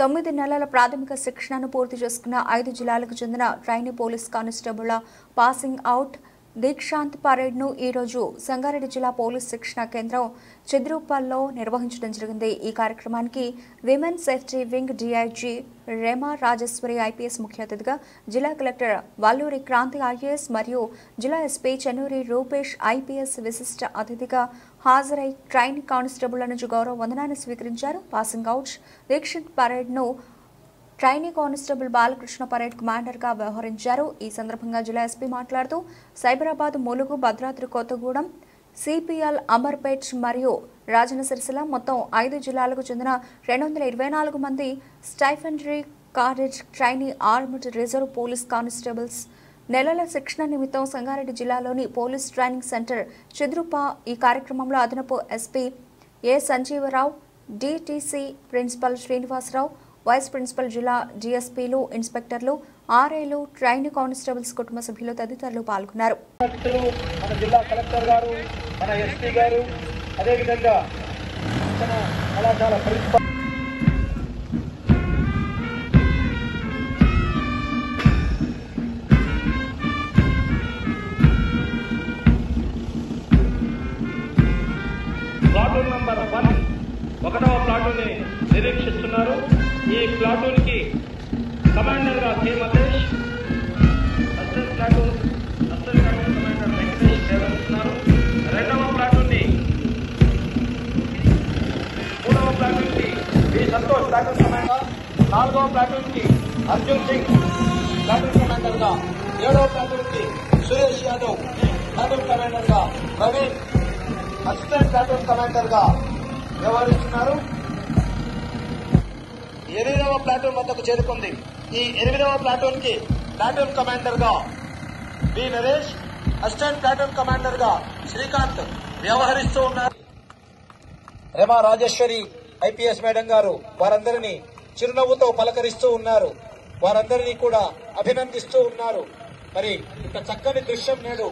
9 నెలల ప్రాథమిక శిక్షణను పూర్తి చేసుకున్న 5 జిల్లాలకు చెందిన ట్రైనీ పోలీస్ కానిస్టేబుళ్ల పాసింగ్ అవుట్ దీక్షాంత్ పరేడ్ ను ఈ రోజు సంగారెడ్డి జిల్లా పోలీస్ శిక్షణ కేంద్రం చిద్రూపల్లో నిర్వహించడం జరిగింది। ఈ కార్యక్రమానికి women safety wing DIG rhema Rajeshwari IPS ముఖ్య అతిథిగా, జిల్లా కలెక్టర్ వల్లూరి క్రాంతి ఐఏఎస్ మరియు జిల్లా ఎస్పీ చెన్నూరి రూపేష్ ఐపీఎస్ విశిష్ట అతిథిగా హాజరై ట్రైనీ కానిస్టేబుళ్ల నుంచి గౌరవ వందనాన్ని స్వీకరించారు। పాసింగ్ అవుట్ దీక్షాంత్ పరేడ్ ను trainee constable Balakrishna parade commander గా వ్యవహరించారు। ఈ సందర్భంగా జిల్లా ఎస్పీ మాట్లాడుతూ సైబరాబాద్, ములుగు, భద్రాద్రి కొత్తగూడెం, సిపిఎల్, అమర్పేట్ మరియు రాజన్న సిరిసిల్ల మొత్తం 5 జిల్లాలకు చెందిన 224 మంది stipendiary cadet trainee armed reserve police constables నెలల శిక్షణ నిమిత్తం సంగారెడ్డి జిల్లాలోని పోలీస్ ట్రైనింగ్ సెంటర్ చిద్రూప। ఈ కార్యక్రమంలో అదనపు SP A Sanjeevarao, DTC principal Srinivasarao, vice principal, జిల్లా డిఎస్పీలు, ఇన్స్పెక్టర్లు, ఆర్ఐలు, ట్రైనీ కానిస్టేబుల్స్ కుటుంబ సభ్యులు తదితరులు పాల్గొన్నారు। మన జిల్లా కలెక్టర్ గారు, మన ఎస్పీ గారు, అదే విధంగా మన కళాశాల ప్రిన్సిపల్ ప్లాటూన్ నంబర్ 1 ఒకటవ ప్లాటూన్ ని నిరీక్షిస్తున్నారు। ఈ ప్లాటూన్ కి కమాండర్ గా K Mallesh, assistant platoon commander Venkatesh వ్యవహరిస్తున్నారు। రెండవ ప్లాటూన్ ని, మూడవ ప్లాటూన్ కి బి సంతోష్ ప్లాటూన్ కమాండర్, నాలుగవ ప్లాటూన్ కి అర్జున్ సింగ్ ప్లాటూన్ కమాండర్ గా, ఏడవ ప్లాటూన్ కి సురేష్ యాదవ్ ప్లాటూన్ కమాండర్ గా, ప్రవీణ్ అసిస్టెంట్ ప్లాటూన్ కమాండర్ గా వ్యవహరిస్తున్నారు। 8వ ప్లాటూన్ వద్దకు చేరుకుంది। ఈ 8వ ప్లాటూన్ కి ప్లాటూన్ కమాండర్ గా B Naresh, assistant platoon commander గా శ్రీకాంత్ వ్యవహరిస్తూ ఉన్నారు। రెమా రాజేశ్వరి ఐపీఎస్ మేడం గారు వారందరినీ చిరునవ్వుతో పలకరిస్తూ ఉన్నారు, వారందరినీ కూడా అభినందిస్తూ ఉన్నారు। మరి ఇంత చక్కని దృశ్యం నేడు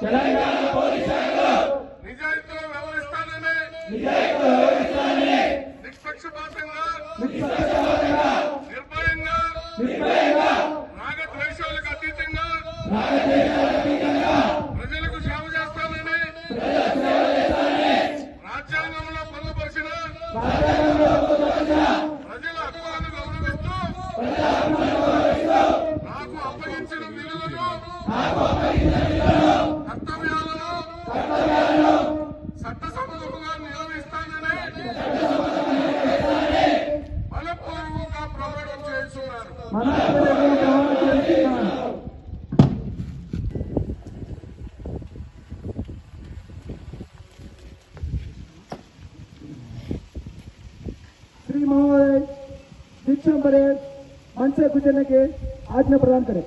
తెలంగాణ పోలీస్ శాఖలో నిజాయితీతో వ్యవహరిస్తానని నిష్పక్షపాతంగా నిర్భయంగా రాగద్వేషాలకు అతీతంగా ప్రజలకు సేవ చేస్తానని రాజ్యాంగంలో పొందుపరిచిన ప్రజల హక్కులను గౌరవిస్తూ నాకు అప్పగించిన విలువలను కర్తవ్యాలను చట్టసమ్మతంగా నిర్వహిస్తానని బలపూర్వకంగా ప్రమాణం చేస్తున్నారు। श्री महोदय दीक्षांत परेड मंच से गुजरने के आज्ञा प्रदान करें।